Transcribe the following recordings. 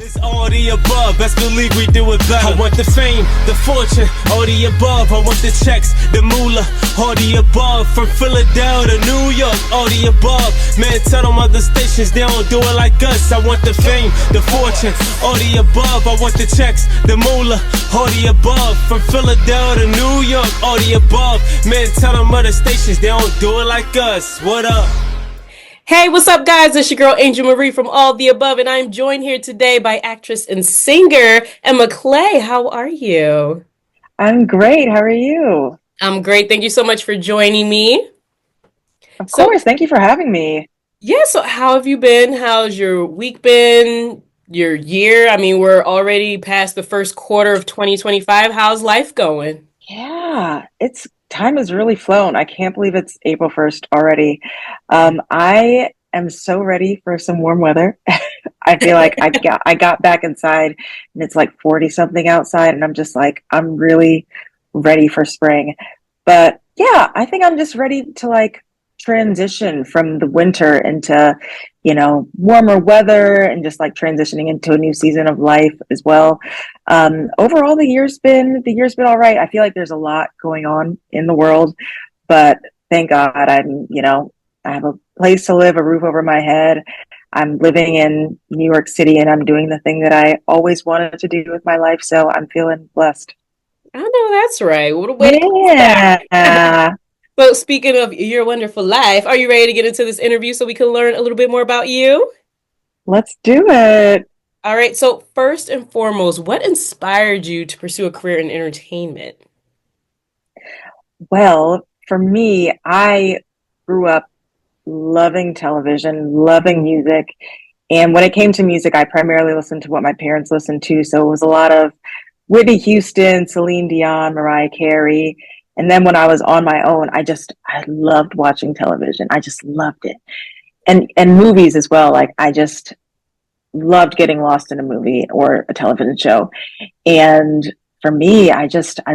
It's all the above, best believe we do it better. I want the fame, the fortune, all the above. I want the checks, the moolah, all the above. From Philadelphia to New York, all the above. Man, tell them other stations they don't do it like us. I want the fame, the fortune, all the above. I want the checks, the moolah, all the above. From Philadelphia to New York, all the above. Man, tell them other stations they don't do it like us. What up? Hey, what's up, guys? It's your girl Angel Marie from All the Above, and I'm joined here today by actress and singer Emma Claye. How are you? I'm great. How are you? I'm great. Thank you so much for joining me. Of So, course. Thank you for having me. yeah, so how have you been? How's your week been? Your year? I mean, we're already past the first quarter of 2025. How's life going? Yeah, it's time has really flown. I can't believe it's April 1st already. I am so ready for some warm weather. I feel like I got back inside and it's like 40 something outside and I'm just like I'm really ready for spring. But yeah, I think I'm just ready to like transition from the winter into, warmer weather and just like transitioning into a new season of life as well. Overall, the year's been all right. I feel like there's a lot going on in the world, but thank God I have a place to live, a roof over my head. I'm living in New York City and I'm doing the thing that I always wanted to do with my life. So I'm feeling blessed. I know that's right. What a way to close it out. Yeah, So, speaking of your wonderful life, are you ready to get into this interview so we can learn a little bit more about you? let's do it. All right. So, first and foremost, what inspired you to pursue a career in entertainment? Well, for me, I grew up loving television, loving music. And when it came to music, I primarily listened to what my parents listened to. So it was a lot of Whitney Houston, Celine Dion, Mariah Carey. And then when I was on my own, I loved watching television. I just loved it. And movies as well. Like I just loved getting lost in a movie or a television show. And for me, I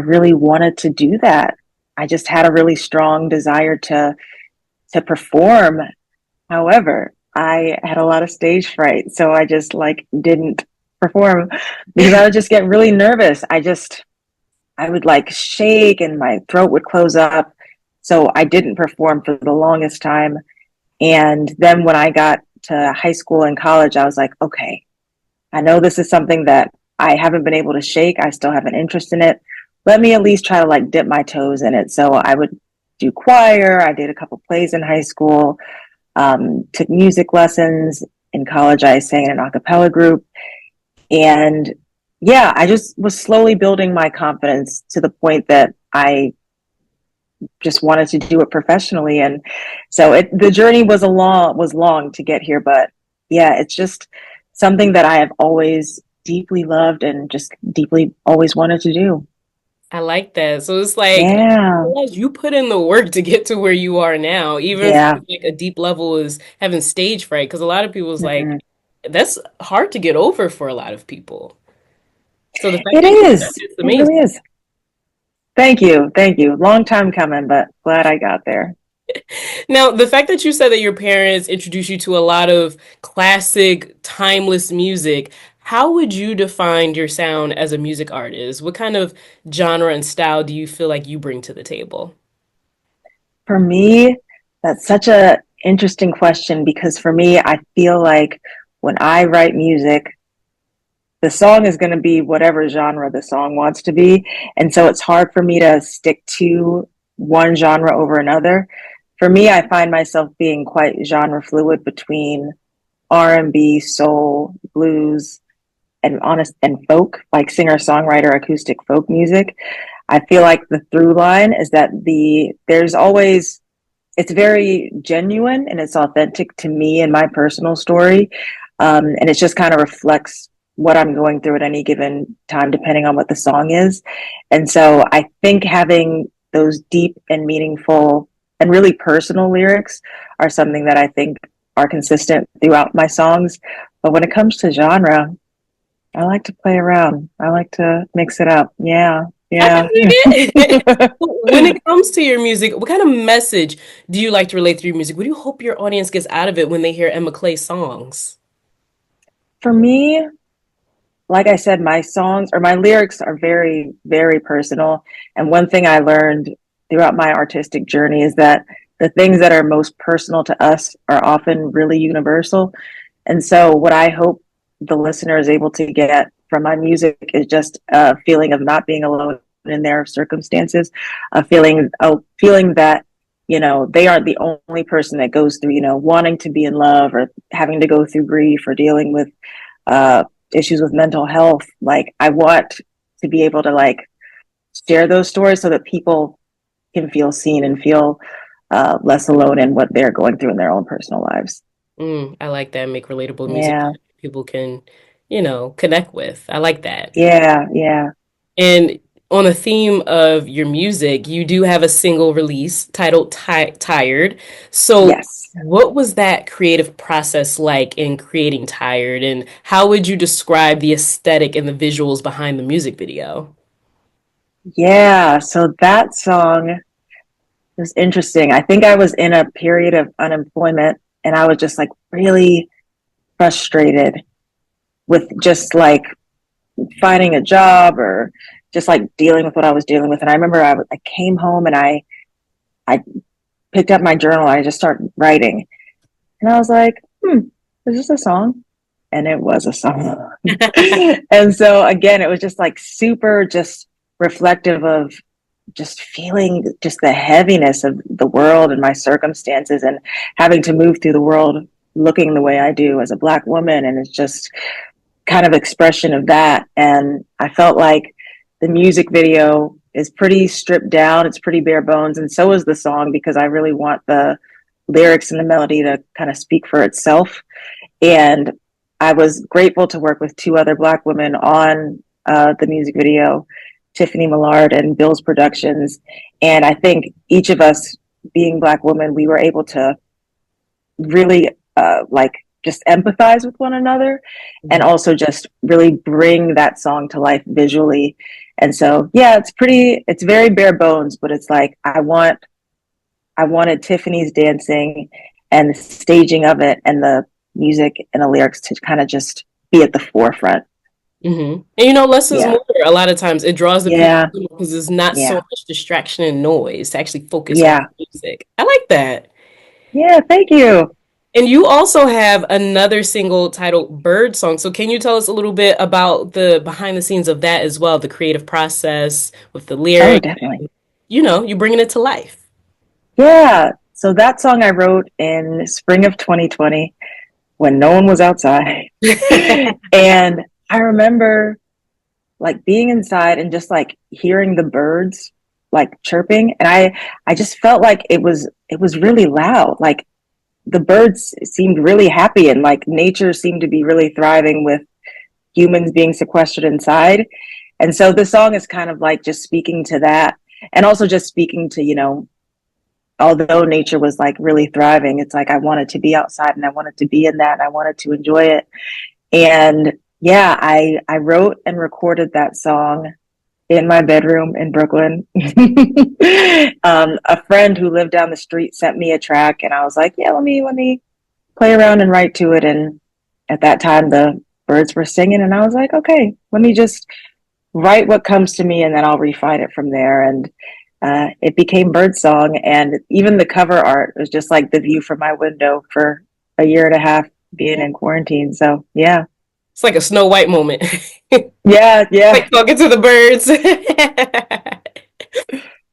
really wanted to do that. I just had a really strong desire to perform. However, I had a lot of stage fright, so I just like didn't perform because I would just get really nervous. I would like shake and my throat would close up. So I didn't perform for the longest time. And then when I got to high school and college, I was like, okay, I know this is something that I haven't been able to shake. I still have an interest in it. Let me at least try to like dip my toes in it. So I would do choir. I did a couple plays in high school, took music lessons. In college, I sang in an a cappella group. And yeah, I just was slowly building my confidence to the point that I just wanted to do it professionally. And so the journey was long to get here, but yeah, it's just something that I have always deeply loved and just deeply always wanted to do. I like that. So it's like Yeah. you put in the work to get to where you are now, even if Yeah. it's like a deep level is having stage fright, because a lot of people's like Mhm. that's hard to get over for a lot of people. So the fact It that you did that is. is It amazing. really is. Thank you. Thank you. Long time coming, but glad I got there. Now, the fact that you said that your parents introduced you to a lot of classic, timeless music, how would you define your sound as a music artist? What kind of genre and style do you feel like you bring to the table? For me, that's such a interesting question because for me, I feel like when I write music, the song is going to be whatever genre the song wants to be. And so it's hard for me to stick to one genre over another. For me, I find myself being quite genre fluid between R&B, soul, blues, and honest and folk, like singer-songwriter acoustic folk music. I feel like the through line is that there's always it's very genuine and it's authentic to me and my personal story. And it just kind of reflects what I'm going through at any given time, depending on what the song is. And so I think having those deep and meaningful and really personal lyrics are something that I think are consistent throughout my songs. But when it comes to genre, I like to play around. I like to mix it up. Yeah. I can Yeah. dig it. When it comes to your music, what kind of message do you like to relate through your music? What do you hope your audience gets out of it when they hear Emma Clay songs? For me, like I said, my songs or my lyrics are very, very personal. And one thing I learned throughout my artistic journey is that the things that are most personal to us are often really universal. And so, what I hope the listener is able to get from my music is just a feeling of not being alone in their circumstances, a feeling that they aren't the only person that goes through wanting to be in love or having to go through grief or dealing with uh, issues with mental health. Like I want to be able to like share those stories so that people can feel seen and feel less alone in what they're going through in their own personal lives. I like that. Make relatable music Yeah, that people can, connect with. I like that. yeah, yeah. And on the theme of your music, you do have a single release titled Tired. So, Yes. what was that creative process like in creating Tired? And how would you describe the aesthetic and the visuals behind the music video? Yeah. So that song was interesting. I think I was in a period of unemployment and I was just like really frustrated with just like finding a job or just like dealing with what I was dealing with. And I remember I came home and I picked up my journal and I just started writing. And I was like, is this a song? And it was a song. And so again, it was just like super just reflective of just feeling just the heaviness of the world and my circumstances and having to move through the world looking the way I do as a Black woman. And it's just kind of expression of that. And I felt like the music video is pretty stripped down. It's pretty bare bones. And so is the song because I really want the lyrics and the melody to kind of speak for itself. And I was grateful to work with two other Black women on the music video, Tiffany Millard and Bill's Productions. And I think each of us, being Black women, we were able to really like just empathize with one another and also just really bring that song to life visually. And so, yeah, it's very bare bones, but it's like I wanted Tiffany's dancing and the staging of it and the music and the lyrics to kind of just be at the forefront. And less is Yeah. more. A lot of times it draws the people Yeah. because there's not so Yeah. much distraction and noise to actually focus on Yeah. the music. I like that. Yeah. Thank you. And you also have another single titled Bird Song. So can you tell us a little bit about the behind the scenes of that as well, the creative process with the Oh, lyrics, definitely. you bringing it to life. Yeah. So that song I wrote in spring of 2020 when no one was outside. And I remember like being inside and just like hearing the birds like chirping. And I just felt like it was really loud. Like the birds seemed really happy and like nature seemed to be really thriving with humans being sequestered inside. And so the song is kind of like just speaking to that and also just speaking to, although nature was like really thriving, it's like I wanted to be outside and I wanted to be in that and I wanted to enjoy it. And yeah, I wrote and recorded that song in my bedroom in Brooklyn. A friend who lived down the street sent me a track and I was like, yeah, let me play around and write to it. And at that time the birds were singing and I was like, okay, let me just write what comes to me and then I'll refine it from there. And it became Birdsong. And even the cover art was just like the view from my window for a year and a half being in quarantine. So yeah. It's like a Snow White moment. Yeah, yeah. Like talking to the birds.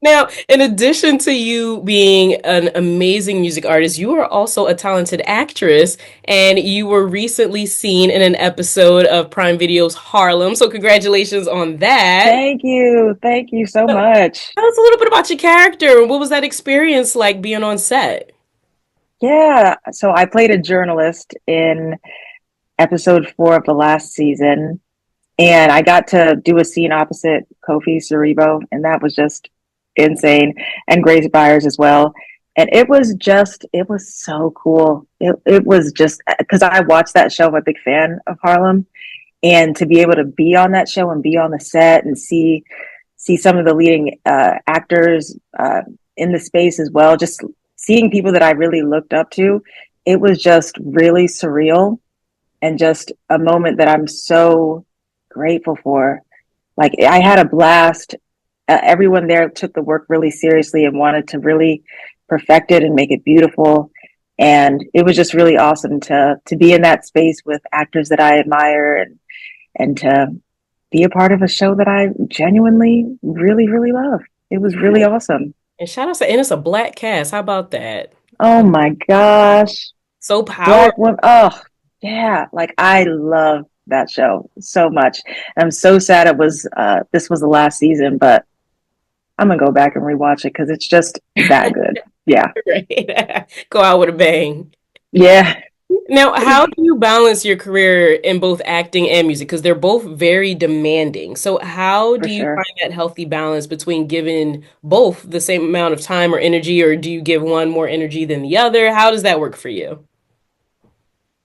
Now, in addition to you being an amazing music artist, you are also a talented actress, and you were recently seen in an episode of Prime Video's Harlem. So, congratulations on that. Thank you. Thank you so So, much. tell us a little bit about your character and what was that experience like being on set? Yeah. So I played a journalist in episode 4 of the last season, and I got to do a scene opposite Kofi Cerebo, and that was just insane. And Grace Byers as well. And it was so cool. It was just because I watched that show. I'm a big fan of Harlem, and to be able to be on that show and be on the set and see some of the leading actors in the space as well, just seeing people that I really looked up to, it was just really surreal and just a moment that I'm so grateful for. Like, I had a blast. Everyone there took the work really seriously and wanted to really perfect it and make it beautiful. And it was just really awesome to be in that space with actors that I admire, and to be a part of a show that I genuinely really, really love. It was really awesome. And shout out to, and it's a black cast. How about that? Oh my gosh. So powerful. Black woman. Oh, yeah. Like, I love that show so much. And I'm so sad it was this was the last season, but I'm gonna go back and rewatch it because it's just that good. Yeah. Right. Go out with a bang. Yeah, Now, how do you balance your career in both acting and music? Because they're both very demanding. So, how for do you find sure. that healthy balance between giving both the same amount of time or energy, or do you give one more energy than the other? How does that work for you?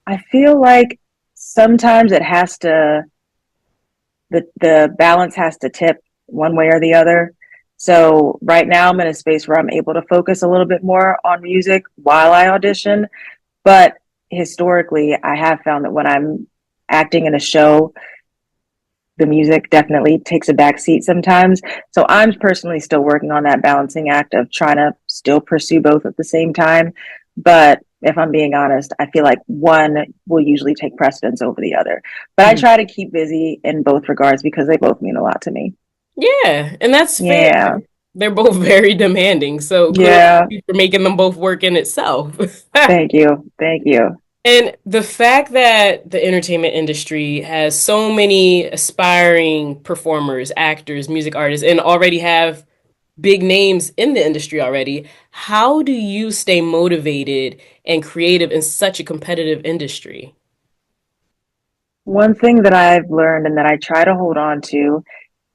I feel like sometimes it has to, the balance has to tip one way or the other. So right now I'm in a space where I'm able to focus a little bit more on music while I audition. But historically, I have found that when I'm acting in a show, the music definitely takes a back seat sometimes. So I'm personally still working on that balancing act of trying to still pursue both at the same time. But if I'm being honest, I feel like one will usually take precedence over the other. But I Mhm. try to keep busy in both regards because they both mean a lot to me. Yeah, and that's fair. Yeah. They're both very demanding. So, kudos to Yeah. you for making them both work in itself. Thank you. Thank you. And the fact that the entertainment industry has so many aspiring performers, actors, music artists, and already have big names in the industry already, how do you stay motivated and creative in such a competitive industry? One thing that I've learned and that I try to hold on to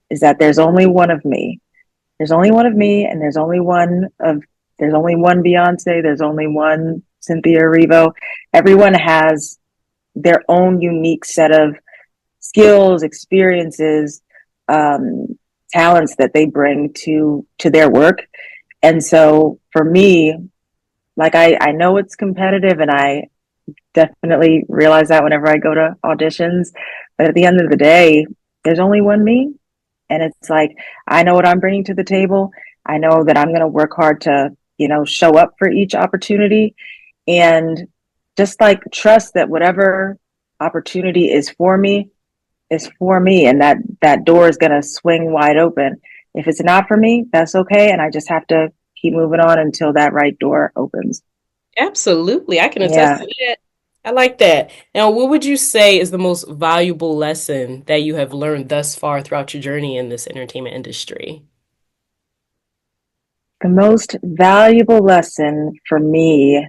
is that there's only one of me. There's only one of me, and there's only one Beyonce, there's only one Cynthia Erivo. Everyone has their own unique set of skills, experiences, um, talents that they bring to their work. And so for me, like, I know it's competitive, and I definitely realize that whenever I go to auditions. But at the end of the day, there's only one me. And it's like, I know what I'm bringing to the table. I know that I'm going to work hard to, show up for each opportunity, and just like trust that whatever opportunity is for me, and that door is going to swing wide open. If it's not for me, that's okay. And I just have to keep moving on until that right door opens. Absolutely. I can attest Yeah. to that. I like that. Now, what would you say is the most valuable lesson that you have learned thus far throughout your journey in this entertainment industry? The most valuable lesson for me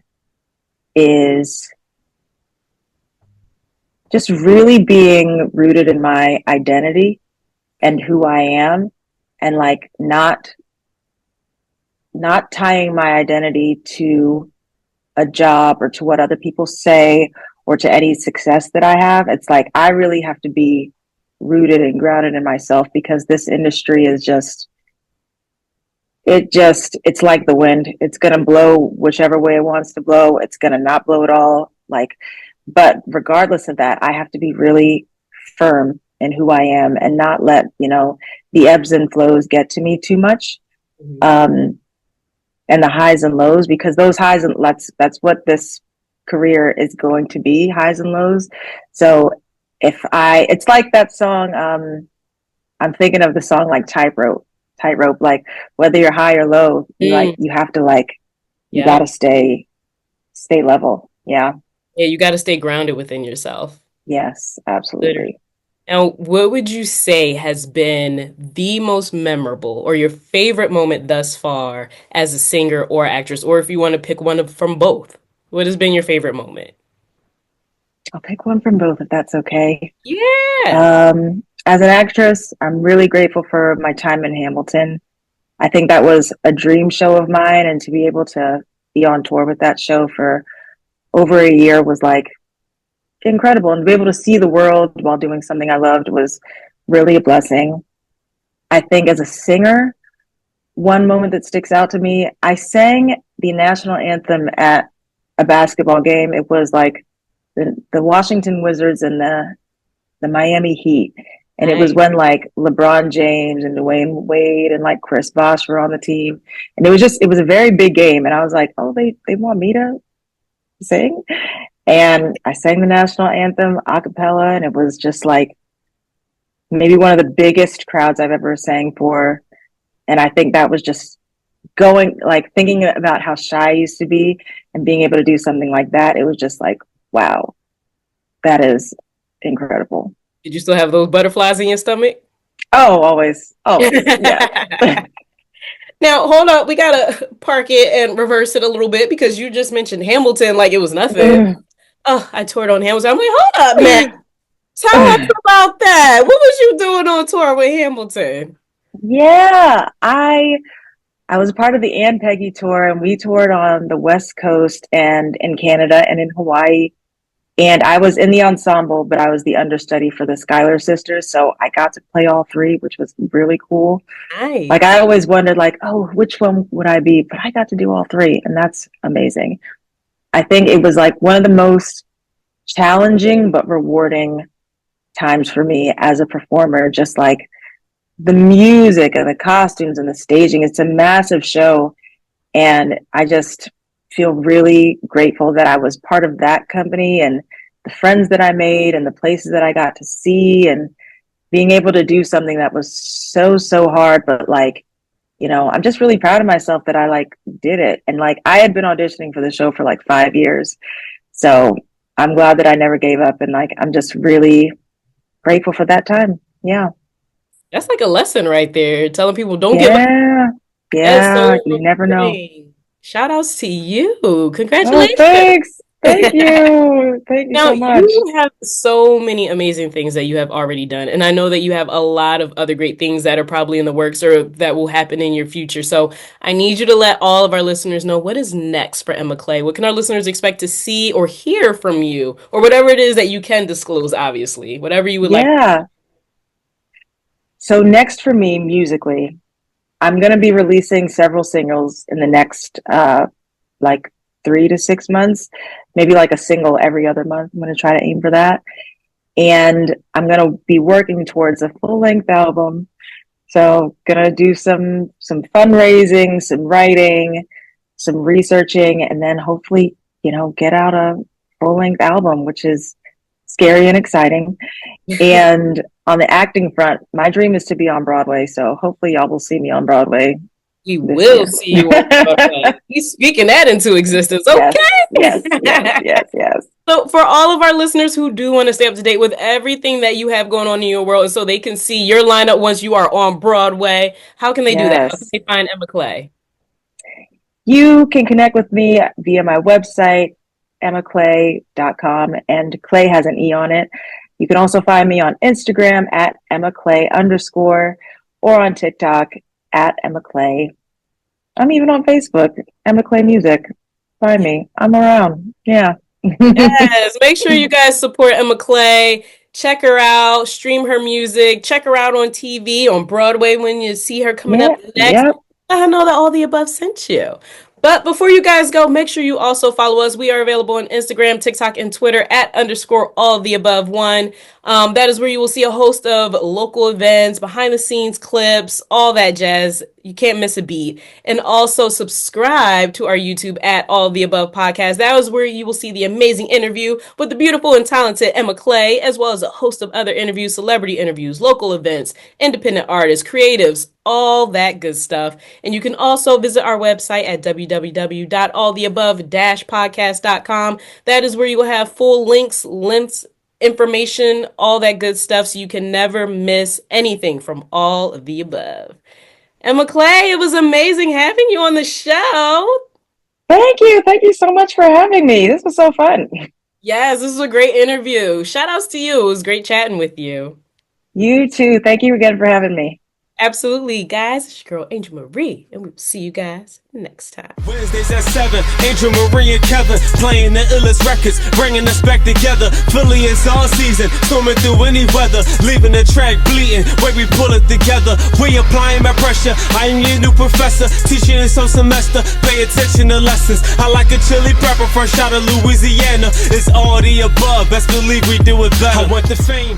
is just really being rooted in my identity and who I am, and like not tying my identity to a job or to what other people say or to any success that I have. It's like I really have to be rooted and grounded in myself, because this industry is it's like the wind. It's going to blow whichever way it wants to blow. It's going to not blow at all. Like, but regardless of that, I have to be really firm in who I am and not let, the ebbs and flows get to me too much. Mhm. Um, and the highs and lows, because those highs and that's what this career is going to be, highs and lows. So it's like that song, I'm thinking of the song like tightrope, like whether you're high or low, Mm, you have to, like, you yeah. got to stay level. Yeah. Yeah, you got to stay grounded within yourself. Yes, Literally. absolutely. Now, what would you say has been the most memorable or your favorite moment thus far as a singer or actress, or if you want to pick one from both? What has been your favorite moment? I'll pick one from both if that's okay. Yeah. As an actress, I'm really grateful for my time in Hamilton. I think that was a dream show of mine, and to be able to be on tour with that show for over a year was like incredible. And to be able to see the world while doing something I loved was really a blessing. I think as a singer, one moment that sticks out to me, I sang the national anthem at a basketball game. It was like the Washington Wizards and the Miami Heat. And it was Nice. when like LeBron James and Dwayne Wade and like Chris Bosh were on the team. And it was a very big game. And I was like, oh, they want me to sing? And I sang the national anthem a cappella. And it was just like maybe one of the biggest crowds I've ever sang for. And I think that was just going, like thinking about how shy I used to be and being able to do something like that. It was just like, wow, that is incredible. Did you still have those butterflies in your stomach? Oh, always, always. Yeah. Now, hold on. We gotta park it and reverse it a little bit because you just mentioned Hamilton like it was nothing. Oh, I toured on Hamilton. I'm like, hold up, man. Tell us about that. What was you doing on tour with Hamilton? Yeah, I was a part of the Ann Peggy tour, and we toured on the West Coast and in Canada and in Hawaii. And I was in the ensemble, but I was the understudy for the Schuyler sisters, so I got to play all three, which was really cool. Like Nice. I always wondered, like, oh, which one would I be? But I got to do all three, and that's amazing. I think it was like one of the most challenging but rewarding times for me as a performer, just like the music and the costumes and the staging. It's a massive show. And I just feel really grateful that I was part of that company and the friends that I made and the places that I got to see and being able to do something that was so, so hard. But like, I'm just really proud of myself that I like did it. And like, I had been auditioning for the show for like 5 years. So I'm glad that I never gave up. And like, I'm just really grateful for that time. Yeah. That's like a lesson right there. Telling people don't give up. Yeah. That's Yeah. so You never know. rewarding. Shout outs to you. Oh, Congratulations. thanks. Thank you. Thank you Now, so much. you have so many amazing things that you have already done. And I know that you have a lot of other great things that are probably in the works or that will happen in your future. So I need you to let all of our listeners know what is next for Emma Claye. What can our listeners expect to see or hear from you? Or whatever it is that you can disclose, obviously. Whatever you would like. Yeah. So next for me musically, I'm going to be releasing several singles in the next like 3 to 6 months, maybe like a single every other month. I'm going to try to aim for that. And I'm going to be working towards a full-length album. So going to do some fundraising, some writing, some researching, and then hopefully, get out a full-length album, which is scary and exciting. And on the acting front, my dream is to be on Broadway. So hopefully y'all will see me on Broadway We this will year. see you on Broadway. He's speaking that into existence. Yes, Okay. yes. So, for all of our listeners who do want to stay up to date with everything that you have going on in your world, and so they can see your lineup once you are on Broadway, how can they do that? How can Yes. they find Emma Claye? You can connect with me via my website, emmaclaye.com, and Clay has an E on it. You can also find me on Instagram at @EmmaClaye_ or on TikTok at Emma Claye. I'm even on Facebook, Emma Claye Music. Find me. I'm around. Yeah. Yes, make sure you guys support Emma Claye. Check her out, stream her music, check her out on TV, on Broadway when you see her coming up Yeah. next. Yep. Let her know that all the above sent you. But before you guys go, make sure you also follow us. We are available on Instagram, TikTok, and Twitter at _all-the-above-1. That is where you will see a host of local events, behind the scenes clips, all that jazz. You can't miss a beat. And also subscribe to our YouTube at All the Above Podcast. That is where you will see the amazing interview with the beautiful and talented Emma Claye, as well as a host of other interviews, celebrity interviews, local events, independent artists, creatives, all that good stuff. And you can also visit our website at www.alltheabove-podcast.com. That is where you will have full links, information, all that good stuff, so you can never miss anything from all of the above. Emma Claye, it was amazing having you on the show. Thank you. Thank you so much for having me. This was so fun. Yes, this was a great interview. Shout outs to you. It was great chatting with you. You too. Thank you again for having me. Absolutely, guys. It's your girl, Angel Marie, and we will see you guys next time. Wednesdays at 7, Angel Marie and Kevin playing the illest records, bringing us back together. Philly is all season, storming through any weather, leaving the track bleeding, way we pull it together. We applying my pressure, I am your new professor, teaching in some semester, pay attention to lessons. I like a chili pepper fresh out of Louisiana, it's all the above, best believe we do it better. I want the fame.